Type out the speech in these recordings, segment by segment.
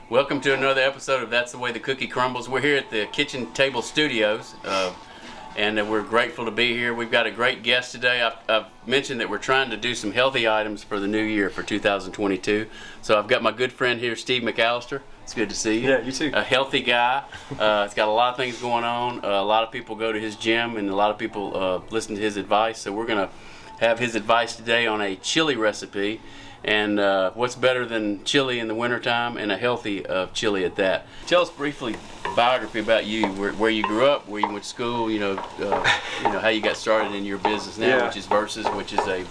Welcome to another episode of That's the Way the Cookie Crumbles. We're here at the Kitchen Table Studios, and we're grateful to be here. We've got a great guest today. I've mentioned that we're trying to do some healthy items for the new year for 2022. So I've got my good friend here, Steve McAlister. It's good to see you. Yeah, you too. A healthy guy. He's got a lot of things going on. A lot of people go to his gym, and a lot of people listen to his advice. So we're going to have his advice today on a chili recipe. And what's better than chili in the wintertime, and a healthy chili at that. Tell us briefly biography about you, where you grew up, where you went to school, how you got started in your business now, Yeah. which is Versus, which is a,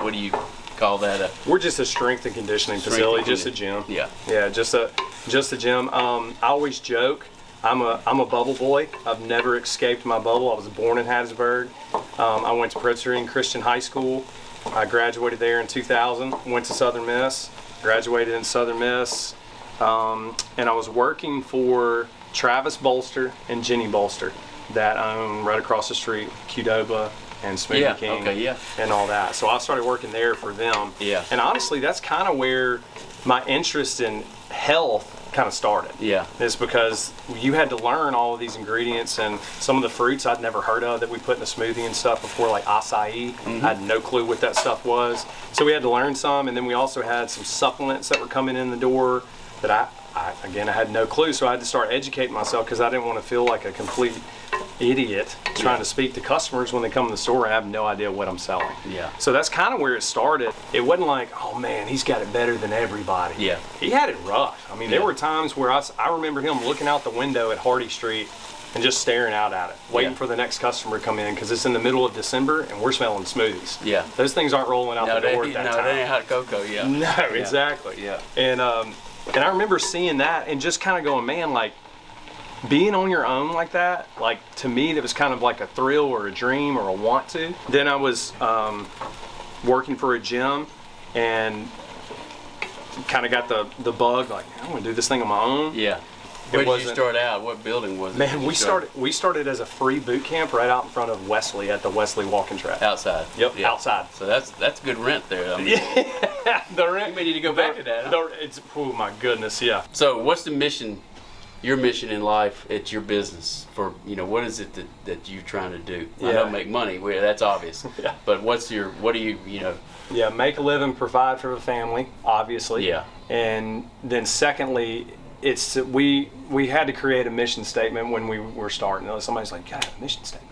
what do you call that? We're just a strength and conditioning facility, just a gym. Yeah. Yeah, just a gym. I always joke, I'm a bubble boy. I've never escaped my bubble. I was born in Hattiesburg. I went to Presbyterian Christian High School. I graduated there in 2000, went to Southern Miss, graduated in Southern Miss, and I was working for Travis Bolster and Jenny Bolster that own right across the street, Qdoba and Smoothie King and all that. So I started working there for them. Yeah. And honestly, that's kind of where my interest in health kind of started. Yeah. It's because you had to learn all of these ingredients and some of the fruits I'd never heard of that we put in a smoothie and stuff before, like acai. I had no clue what that stuff was. So we had to learn some, and then we also had some supplements that were coming in the door that I had no clue. So I had to start educating myself because I didn't want to feel like a complete idiot trying to speak to customers when they come to the store and I have no idea what I'm selling. Yeah. So that's kind of where it started. It wasn't like, oh man, he's got it better than everybody. Yeah. He had it rough. I mean, there were times where I remember him looking out the window at Hardy Street and just staring out at it, waiting for the next customer to come in because it's in the middle of December and we're smelling smoothies. Yeah. Those things aren't rolling out the door at that time. No, they ain't hot cocoa, yeah. No, exactly. Yeah. And I remember seeing that and just kind of going, man, like, being on your own like that, like to me, that was kind of like a thrill or a dream or a want to. Then I was working for a gym and kind of got the bug, like, I'm gonna do this thing on my own. Yeah. Where did you start out? What building was it? Man, we started as a free boot camp right out in front of Wesley at the Wesley walking track. Outside. Yep, yeah. outside. So that's good rent there. I mean, Yeah, the rent. You may need to go back to that. Huh? Oh my goodness, yeah. So what's the mission? Your mission in life at your business for, what is it that you're trying to do? I know make money, that's obvious. Yeah. But what do you Yeah, make a living, provide for the family, obviously. Yeah. And then secondly, it's we had to create a mission statement when we were starting. Somebody's like, "God, a mission statement."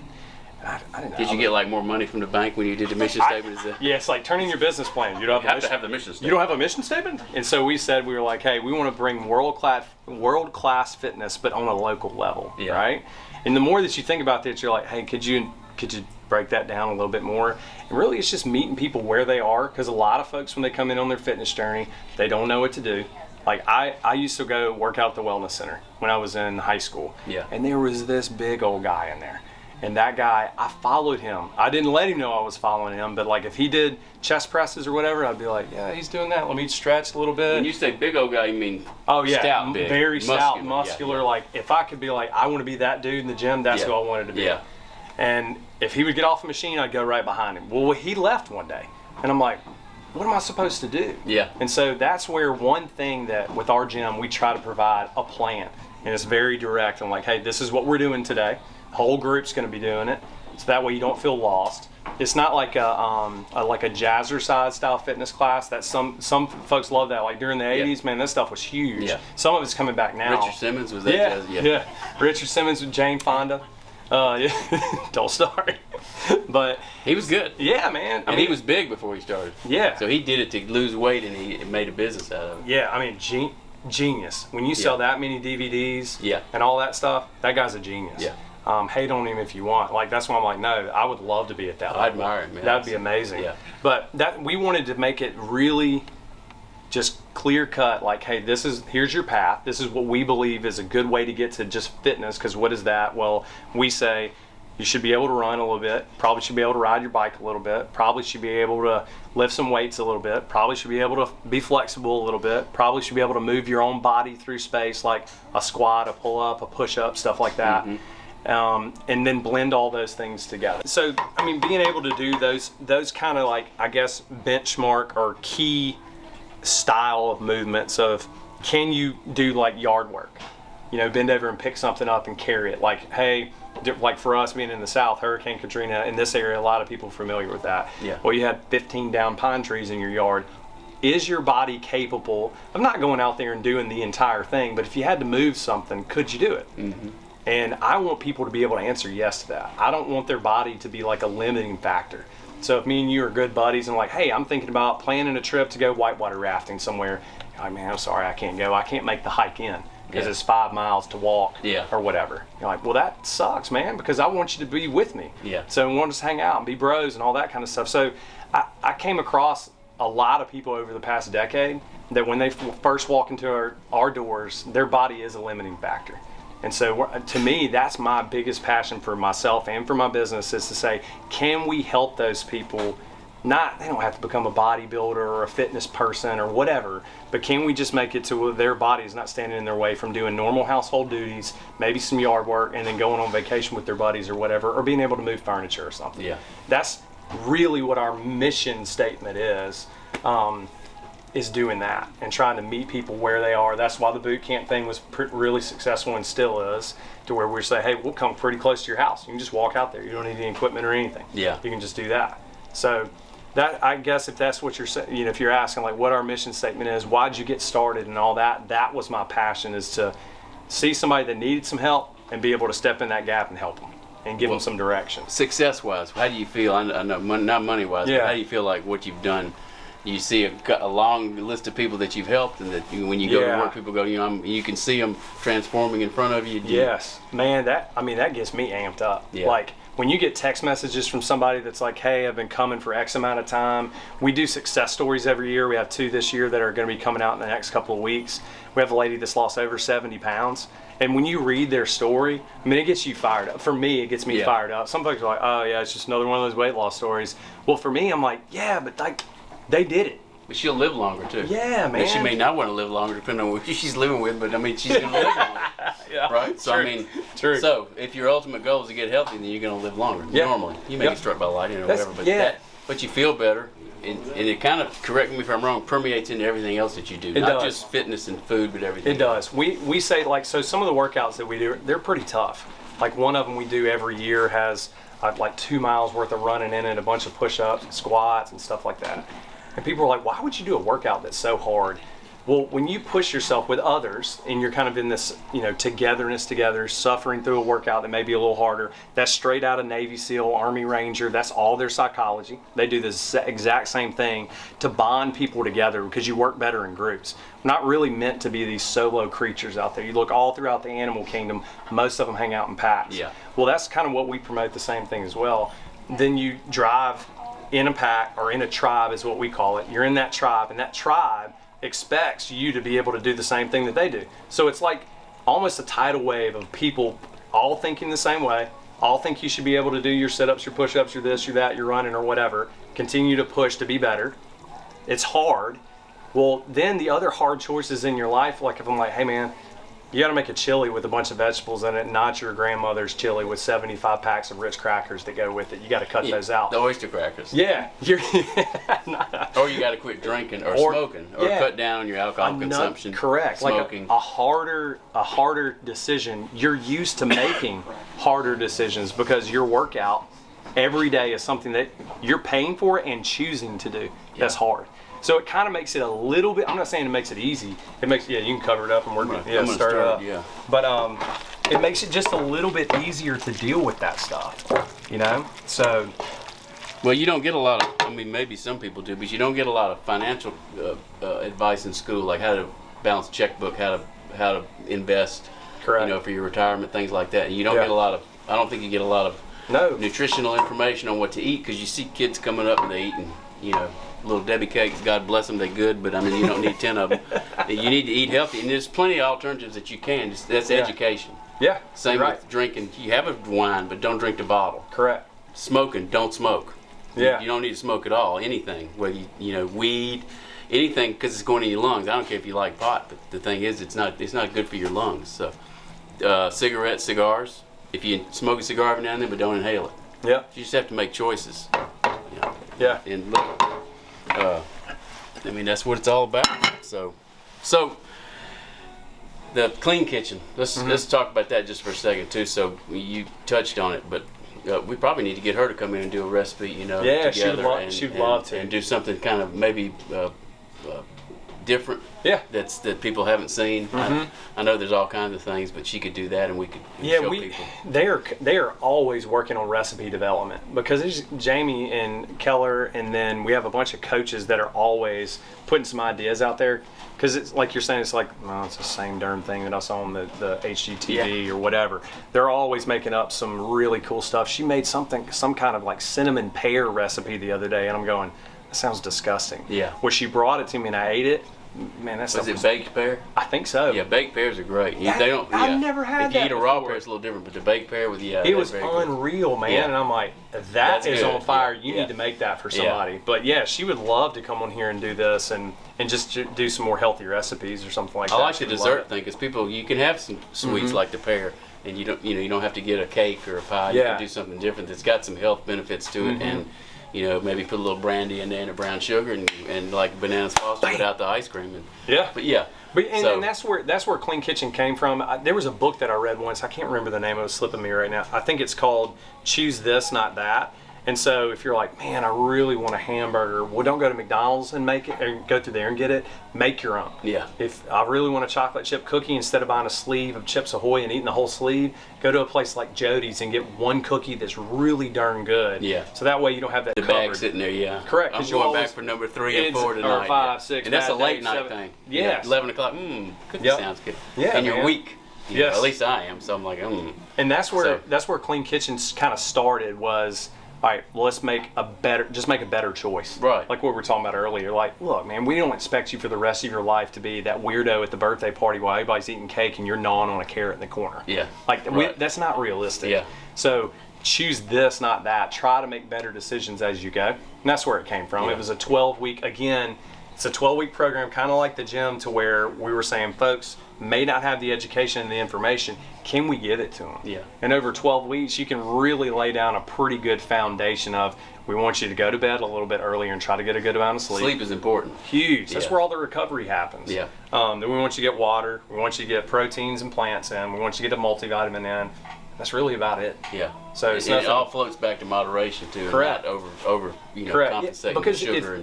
I didn't know. Did you get like more money from the bank when you did the mission statement? Yeah, it's like turn in your business plan. You don't have to have the mission statement. You don't have a mission statement? And so we were like, hey, we want to bring world class fitness, but on a local level, right? And the more that you think about this, you're like, hey, could you break that down a little bit more? And really, it's just meeting people where they are, because a lot of folks, when they come in on their fitness journey, they don't know what to do. Like I used to go work out at the wellness center when I was in high school. Yeah. And there was this big old guy in there. And that guy, I followed him. I didn't let him know I was following him, but like if he did chest presses or whatever, I'd be like, yeah, he's doing that. Let me stretch a little bit. When you say big old guy, you mean stout, big, very stout, muscular. Yeah. Like if I could be like, I want to be that dude in the gym, that's who I wanted to be. Yeah. And if he would get off the machine, I'd go right behind him. Well, he left one day, and I'm like, what am I supposed to do? Yeah. And so that's where one thing that with our gym, we try to provide a plan, and it's very direct. I'm like, hey, this is what we're doing today. The whole group's going to be doing it. So that way you don't feel lost. It's not like a jazzercise style fitness class that some folks love that. Like during the 80s, man, this stuff was huge. Yeah. Some of it's coming back now. Richard Simmons was that jazz? Yeah. Richard Simmons with Jane Fonda. Don't start. But he was good. Yeah, man. I mean, he was big before he started. Yeah. So he did it to lose weight, and he made a business out of it. Yeah, I mean, genius. When you sell that many DVDs and all that stuff, that guy's a genius. Yeah. Hate on him if you want. Like that's why I'm like, no, I would love to be at that level. I admire him, man. That'd be amazing. Yeah. But we wanted to make it really just clear cut. Like, hey, here's your path. This is what we believe is a good way to get to just fitness. Because what is that? Well, we say you should be able to run a little bit. Probably should be able to ride your bike a little bit. Probably should be able to lift some weights a little bit. Probably should be able to be flexible a little bit. Probably should be able to move your own body through space, like a squat, a pull up, a push up, stuff like that. Mm-hmm. And then blend all those things together. So, I mean, being able to do those kind of like, I guess, benchmark or key style of movements of can you do like yard work? Bend over and pick something up and carry it. Like, hey, like for us being in the South, Hurricane Katrina, in this area, a lot of people are familiar with that. Yeah. Well, you had 15 down pine trees in your yard. Is your body capable of not going out there and doing the entire thing, but if you had to move something, could you do it? Mm-hmm. And I want people to be able to answer yes to that. I don't want their body to be like a limiting factor. So if me and you are good buddies and like, hey, I'm thinking about planning a trip to go whitewater rafting somewhere. You're like, man, I'm sorry, I can't go. I can't make the hike in because it's 5 miles to walk or whatever. You're like, well, that sucks, man, because I want you to be with me. Yeah. So we want us to hang out and be bros and all that kind of stuff. So I came across a lot of people over the past decade that when they first walk into our doors, their body is a limiting factor. And so to me, that's my biggest passion for myself and for my business, is to say, can we help those people? They don't have to become a bodybuilder or a fitness person or whatever, but can we just make it to where their body is not standing in their way from doing normal household duties, maybe some yard work, and then going on vacation with their buddies or whatever, or being able to move furniture or something. Yeah. That's really what our mission statement is doing that and trying to meet people where they are. That's why the boot camp thing was really successful and still is, to where we say, hey, we'll come pretty close to your house. You can just walk out there. You don't need any equipment or anything. Yeah. You can just do that. So that, I guess if that's what you're saying, if you're asking like what our mission statement is, why'd you get started and all that, that was my passion, is to see somebody that needed some help and be able to step in that gap and help them and give them some direction. Success-wise, how do you feel? I know not money-wise, but how do you feel like what you've done? You see a long list of people that you've helped, and that when you go to work, people go, you can see them transforming in front of you. Yes, man, that gets me amped up. Yeah. Like when you get text messages from somebody that's like, hey, I've been coming for X amount of time. We do success stories every year. We have 2 this year that are going to be coming out in the next couple of weeks. We have a lady that's lost over 70 pounds. And when you read their story, it gets you fired up. For me, it gets me fired up. Some folks are like, oh yeah, it's just another one of those weight loss stories. Well, for me, I'm like, yeah, but like, they did it. But she'll live longer too. Yeah, man. And she may not want to live longer, depending on who she's living with, but she's going to live longer. Yeah, right? So true. True. So if your ultimate goal is to get healthy, then you're going to live longer. Yeah. Normally, you may get struck by lightning or whatever, but you feel better, and it kind of, correct me if I'm wrong, permeates into everything else that you do. Not just fitness and food, but everything. It does. We say, like, so some of the workouts that we do, they're pretty tough. Like one of them we do every year has like 2 miles worth of running in it, a bunch of push-ups, squats, and stuff like that. And people are like, why would you do a workout that's so hard? Well, when you push yourself with others and you're kind of in this, togetherness together, suffering through a workout that may be a little harder, that's straight out of Navy SEAL, Army Ranger, that's all their psychology. They do the exact same thing to bond people together because you work better in groups. We're not really meant to be these solo creatures out there. You look all throughout the animal kingdom, most of them hang out in packs. Yeah. Well, that's kind of what we promote, the same thing as well. Then you drive in a pack, or in a tribe is what we call it. You're in that tribe, and that tribe expects you to be able to do the same thing that they do. So it's like almost a tidal wave of people all thinking the same way, all think you should be able to do your sit-ups, your push-ups, your this, your that, your running, or whatever. Continue to push to be better. It's hard. Well, then the other hard choices in your life, like if I'm like, hey man, you got to make a chili with a bunch of vegetables in it, not your grandmother's chili with 75 packs of Ritz crackers that go with it. You got to cut those out. The oyster crackers. Yeah. Or you got to quit drinking or smoking, or cut down on your alcohol consumption. Correct. Smoking. Like a harder decision. You're used to making harder decisions because your workout every day is something that you're paying for and choosing to do. That's hard. So it kind of makes it a little bit, I'm not saying it makes it easy. It makes, you can cover it up and work it. Yeah, start it up. Yeah. But it makes it just a little bit easier to deal with that stuff, So. Well, you don't get a lot of, maybe some people do, but you don't get a lot of financial advice in school, like how to balance a checkbook, how to invest, Correct. For your retirement, things like that. And you don't get a lot of, I don't think you get a lot of nutritional information on what to eat, because you see kids coming up and they eating, little Debbie cakes, God bless them, they're good, but you don't need 10 of them. You need to eat healthy, and there's plenty of alternatives that you can. That's education. Yeah. Same with drinking. You have a wine, but don't drink the bottle. Correct. Smoking, don't smoke. Yeah. You don't need to smoke at all. Anything, whether weed, anything, because it's going in your lungs. I don't care if you like pot, but the thing is, it's not good for your lungs. So, cigarettes, cigars. If you smoke a cigar every now and then, but don't inhale it. Yeah. You just have to make choices. Yeah. And look, that's what it's all about. So the clean kitchen. Let's talk about that just for a second too. So you touched on it, but we probably need to get her to come in and do a recipe. Yeah, together she'd love to, and do something kind of maybe different. Yeah, that people haven't seen. I know there's all kinds of things, but she could do that, and we could show people. They are always working on recipe development, because there's Jamie and Keller, and then we have a bunch of coaches that are always putting some ideas out there. Because it's like you're saying, it's like, well, it's the same darn thing that I saw on the HGTV or whatever. They're always making up some really cool stuff. She made some kind of like cinnamon pear recipe the other day, and I'm going, that sounds disgusting. Yeah. When she brought it to me and I ate it, man, that stuff was baked pear? I think so. Yeah, baked pears are great. They don't. I've never had that. If you eat a raw pear, it's a little different, but the baked pear with it was unreal, man. Yeah. And I'm like, that's on fire. You need to make that for somebody. Yeah. But yeah, she would love to come on here and do this and just do some more healthy recipes or something like that. I like the dessert thing, because you can have some sweets like the pear, and you don't have to get a cake or a pie. You can do something different that's got some health benefits to it, and maybe put a little brandy in there and a brown sugar and like banana sauce without the ice cream. And that's where Clean Kitchen came from. There was a book that I read once. I can't remember the name of it. It's slipping me right now. I think it's called Choose This, Not That. And so if you're like, man, I really want a hamburger, well, don't go to McDonald's and make it, or go through there and get it. Make your own. Yeah. If I really want a chocolate chip cookie, instead of buying a sleeve of Chips Ahoy and eating the whole sleeve, go to a place like Jody's and get one cookie that's really darn good. Yeah. So that way you don't have that bag sitting there. Yeah. Correct. I'm going back for number 3 and 4 tonight. Or 5, 6. And that's a late night 7. thing. Yes. 11 o'clock. Cookie sounds good. Yeah. And you're weak. Yes. At least I am. So I'm like, And that's where Clean Kitchens kind of started was, all right, well, let's make a better choice. Right. Like what we were talking about earlier. Like, look, man, we don't expect you for the rest of your life to be that weirdo at the birthday party while everybody's eating cake and you're gnawing on a carrot in the corner. Yeah. Like, that's not realistic. Yeah. So choose this, not that. Try to make better decisions as you go. And that's where it came from. Yeah. It was a 12-week, again, it's a 12-week program, kind of like the gym, to where we were saying, folks may not have the education and the information. Can we give it to them? Yeah. And over 12 weeks, you can really lay down a pretty good foundation of, we want you to go to bed a little bit earlier and try to get a good amount of sleep. Sleep is important. Huge. That's where all the recovery happens. Yeah. Then we want you to get water. We want you to get proteins and plants in. We want you to get a multivitamin in. That's really about it. Yeah. So it all floats back to moderation too. Correct. And not over Correct. compensating with sugar.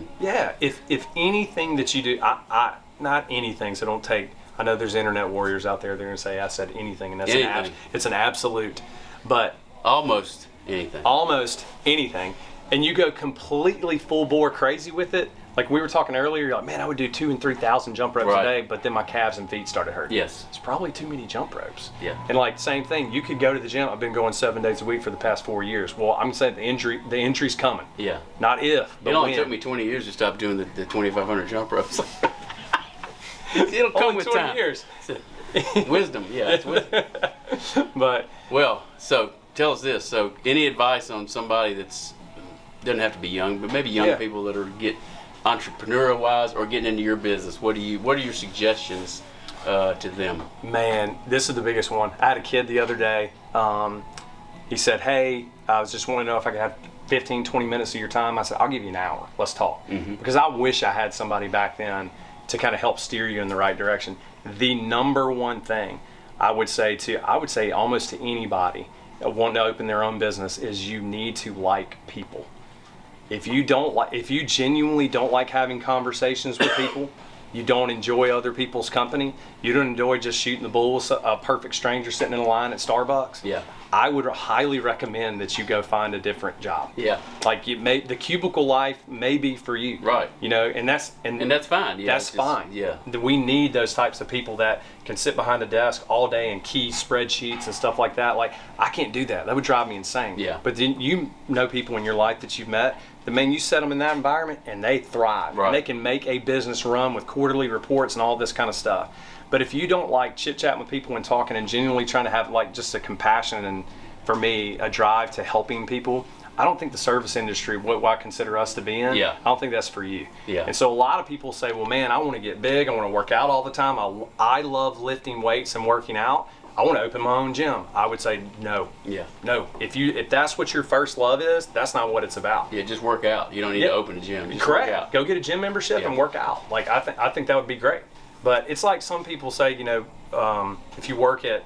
If anything that you do, I not anything. So don't take. I know there's internet warriors out there. They're going to say I said anything, and that's it's an absolute. But almost anything. Almost anything, and you go completely full bore crazy with it. Like we were talking earlier, you're like, man, I would do 2,000 and 3,000 jump ropes a day, but then my calves and feet started hurting. Yes. It's probably too many jump ropes. Yeah. And like same thing, you could go to the gym. I've been going 7 days a week for the past 4 years. Well, I'm saying the injury's coming. Yeah. Not if, but it only when. took me 20 years to stop doing the 2,500 jump ropes. It'll come only with 20 time. years. Wisdom, yeah, it's wisdom. But so tell us this. So, any advice on somebody doesn't have to be young, but maybe young people that are entrepreneurial wise or getting into your business? What are your suggestions to them? Man, this is the biggest one. I had a kid the other day. He said, "Hey, I was just wanting to know if I could have 15, 20 minutes of your time." I said, "I'll give you an hour. Let's talk." Because I wish I had somebody back then to kind of help steer you in the right direction. The number one thing I would say almost to anybody wanting to open their own business is you need to like people. If you genuinely don't like having conversations with people, you don't enjoy other people's company, you don't enjoy just shooting the bull with a perfect stranger sitting in a line at Starbucks, I would highly recommend that you go find a different job. Yeah. Like the cubicle life may be for you. Right. And that's fine. Yeah. That's fine. Yeah. We need those types of people that can sit behind a desk all day and key spreadsheets and stuff like that. Like, I can't do that. That would drive me insane. Yeah. But then you know people in your life that you've met, you set them in that environment and they thrive. Right. And they can make a business run with quarterly reports and all this kind of stuff. But if you don't like chit-chatting with people and talking and genuinely trying to have like just a compassion and, for me, a drive to helping people, I don't think the service industry, what I consider us to be in, I don't think that's for you. Yeah. And so a lot of people say, well, man, I want to get big. I want to work out all the time. I love lifting weights and working out. I want to open my own gym. I would say no. Yeah. No. If that's what your first love is, that's not what it's about. Yeah, just work out. You don't need to open a gym. Just Correct. Work out. Go get a gym membership and work out. Like I think that would be great. But it's like some people say, if you work at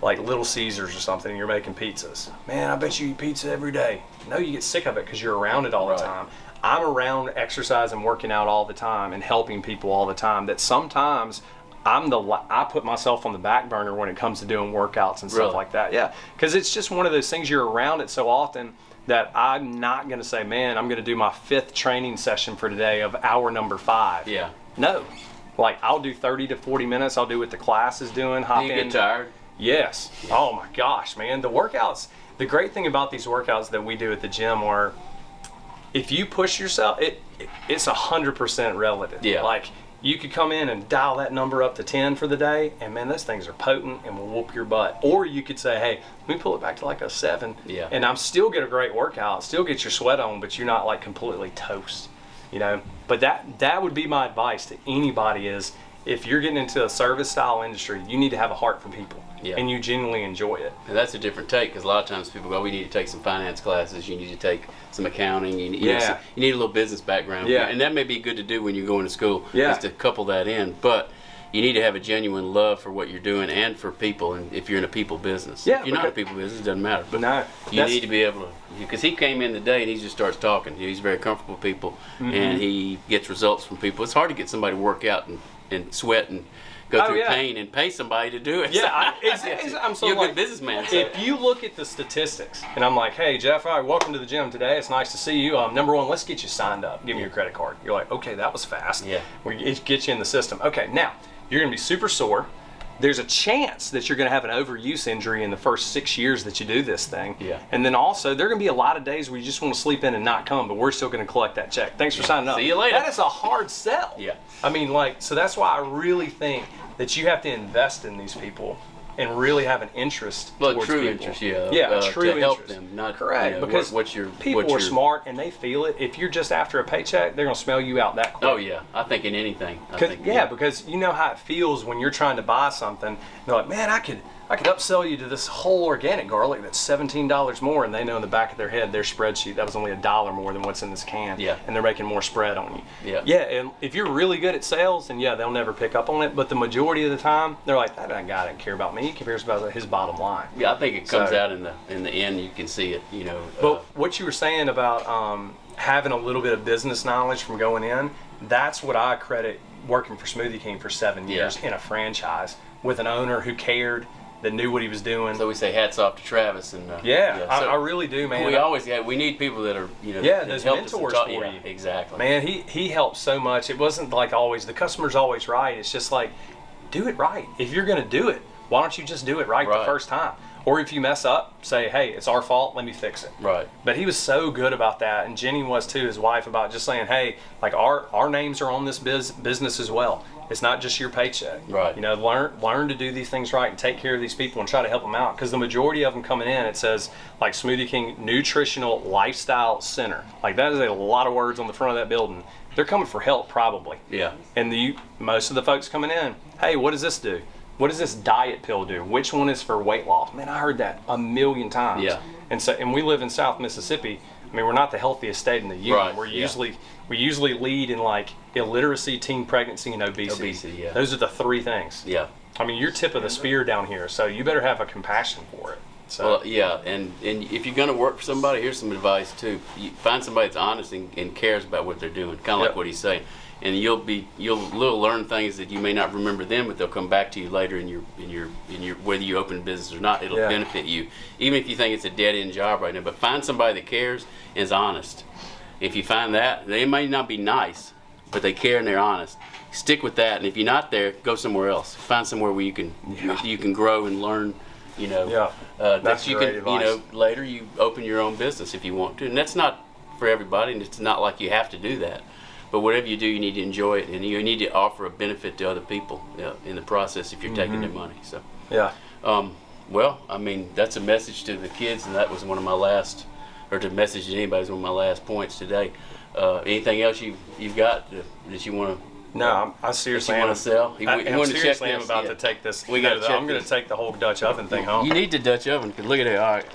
like Little Caesars or something and you're making pizzas, man, I bet you eat pizza every day. No, you get sick of it because you're around it all the time. I'm around exercise and working out all the time and helping people all the time, that sometimes I put myself on the back burner when it comes to doing workouts and stuff like that. Yeah, because it's just one of those things, you're around it so often that I'm not going to say, man, I'm going to do my 5th training session for today of hour number 5. Yeah. No. Like, I'll do 30 to 40 minutes. I'll do what the class is doing. Do you get tired? Yes. Yeah. Oh my gosh, man. The workouts, the great thing about these workouts that we do at the gym are, if you push yourself, it's 100% relative. Yeah. Like, you could come in and dial that number up to 10 for the day, and man, those things are potent and will whoop your butt. Or you could say, hey, let me pull it back to like a 7, and I'm still get a great workout, still get your sweat on, but you're not like completely toast, But that would be my advice to anybody is, if you're getting into a service style industry, you need to have a heart for people, and you genuinely enjoy it. And that's a different take, because a lot of times people go, we need to take some finance classes, you need to take some accounting, you need a little business background. Yeah. And that may be good to do when you're going to school, Yeah. is to couple that in. But you need to have a genuine love for what you're doing and for people, and if you're in a people business. Yeah, if you're not in a people business, it doesn't matter. But No, you need to be able to, because he came in today and he just starts talking. He's very comfortable with people, and he gets results from people. It's hard to get somebody to work out and sweat and go through pain and pay somebody to do it. Yeah, I'm so you're a like, good businessman. So. If you look at the statistics, and I'm like, hey, Jeff, all right, welcome to the gym today. It's nice to see you. Number one, let's get you signed up. Give me your credit card. You're like, okay, that was fast. Yeah. We get you in the system. Okay, now, you're going to be super sore. There's a chance that you're going to have an overuse injury in the first 6 years that you do this thing. Yeah. And then also, there are going to be a lot of days where you just want to sleep in and not come, but we're still going to collect that check. Thanks for signing up. See you later. That is a hard sell. Yeah. I mean, so that's why I really think that you have to invest in these people and really have an interest towards true people. interest, yeah. Yeah, a true to help interest. them, not correct. Because people are smart and they feel it. If you're just after a paycheck, they're gonna smell you out that quick. Oh yeah, I think in anything. Because you know how it feels when you're trying to buy something. They're like, man, I could upsell you to this whole organic garlic that's $17 more, and they know in the back of their head, their spreadsheet, that was only $1 more than what's in this can. Yeah. And they're making more spread on you. Yeah. Yeah, and if you're really good at sales, then they'll never pick up on it. But the majority of the time, they're like, that guy doesn't care about me. He cares about his bottom line. Yeah, I think it comes out in the end. You can see it. But what you were saying about having a little bit of business knowledge from going in, that's what I credit working for Smoothie King for 7 years in a franchise with an owner who cared, that knew what he was doing. So we say hats off to Travis and I really do, man. We need people that are those mentors for you. Exactly. Man, he helps so much. It wasn't like always the customer's always right. It's just like, do it right. If you're gonna do it, why don't you just do it right the first time? Or if you mess up, say, hey, it's our fault, let me fix it. Right. But he was so good about that, and Jenny was too, his wife, about just saying, hey, like our names are on this business as well. It's not just your paycheck. Right. Learn to do these things right and take care of these people and try to help them out. Because the majority of them coming in, it says like Smoothie King Nutritional Lifestyle Center. Like that is a lot of words on the front of that building. They're coming for help probably. Yeah. And most of the folks coming in, hey, what does this do? What does this diet pill do? Which one is for weight loss? Man, I heard that a million times. Yeah. And we live in South Mississippi. I mean, we're not the healthiest state in the union. Right. We usually lead in like illiteracy, teen pregnancy, and obesity. Yeah. Those are the 3 things. Yeah. I mean, you're tip of the spear down here, so you better have a compassion for it. So. Well, yeah, and if you're going to work for somebody, here's some advice too. You find somebody that's honest and cares about what they're doing, kind of like what he's saying. And you'll learn things that you may not remember then, but they'll come back to you later in your whether you open a business or not. It'll benefit you, even if you think it's a dead end job right now. But find somebody that cares and is honest. If you find that, they may not be nice, but they care and they're honest. Stick with that, and if you're not there, go somewhere else. Find somewhere where you can grow and learn. That's you great advice. Later you open your own business if you want to, and that's not for everybody, and it's not like you have to do that. But whatever you do, you need to enjoy it, and you need to offer a benefit to other people in the process if you're taking their money. So well, I mean, that's a message to the kids, and that was one of my last, or to message to anybody, was one of my last points today. Anything else you've got that you want to? No, I seriously want to sell. I'm about to take this. We got. I'm going to take the whole Dutch oven thing home. You need the Dutch oven. Cause look at it. All right,